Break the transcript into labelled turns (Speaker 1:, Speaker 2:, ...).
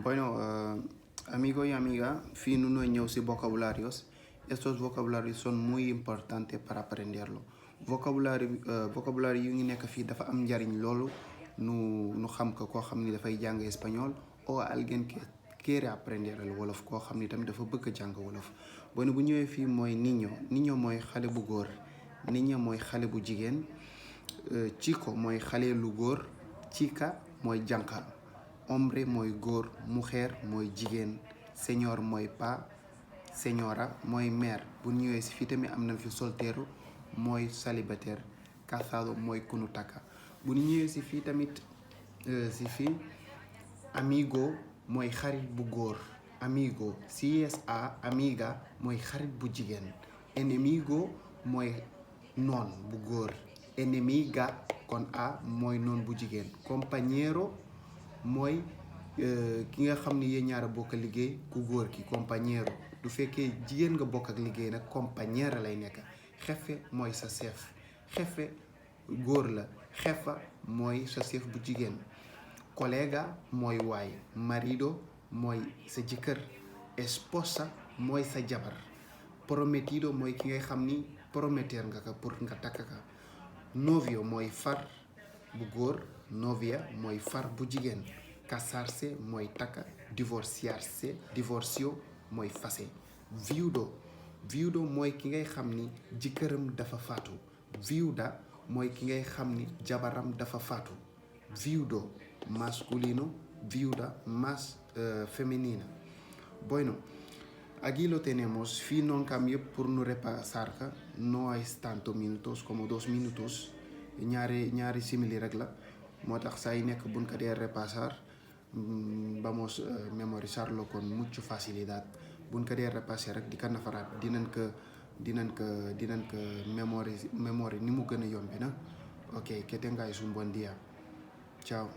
Speaker 1: Bueno, amigo y amiga, fin uno ñëw si vocabularios. Estos vocabularios son muy importantes para aprenderlo. Vocabulario yu ngi nekk fii dafa am njariñ loolu nu xam ko koo xam ni dafay jàng espagnol o alguien que quiere aprender el wolof koo xam ni tamit dafa bëgg jàng wolof. Bueno, bu ñëwee fii mooy niño mooy xale bu góor, niña mooy xale bu jigéen, chico mooy xale lu góor, chica mooy jànqa, hombre mooy góor, mujer mooy jigéen, señor mooy pa, señora mooy mère. Bu ñëwee si fii tamit am na fi soltero mooy célibataire, casado mooy kunu takka. Bu ñëwee si fii tamit si fii amigo mooy xarit bu góor, amigo si es amiga mooy xarit bu jigéen, enemigo mooy noon bu góor, enemiga kon mooy noon bu jigéen, compañero mooy ki nga xam ni yéen ñaar a bokk liggéey ku góor ki compañero. Du fekkee jigéen nga bokk ak liggéey nag compañera lay nekk. Jefe mooy sa chef, jefe góor la, jefa mooy sa chef bu jigéen, colega mooy waay, marido mooy sa jëkkër, esposa mooy sa jabar, prometido mooy ki ngay xam ni prometer nga ko pour nga takk ka, novio mooy far bu góor, novia mooy far bu jigéen, casarse mooy takka, divorcio mooy fase, viudo mooy ki ngay xam ni jëkkëram dafa faatu, viuda mooy ki ngay xam ni jabaram dafa faatu, viudo masculino, viuda más femenina. Bueno, aquí lo tenemos. Fin non cambio por no repasar. No es tanto minutos como 2 minutos. ñaari simili rek la moo tax saa yi nekk buñ ko dee repasar vamos memorizarlo con mucha facilidad. Buñ ko dee repasser rek di ko nafaraat dinañ ko memory ni mu gën a yombi na. Ok, que tengáis un buen día. Chao.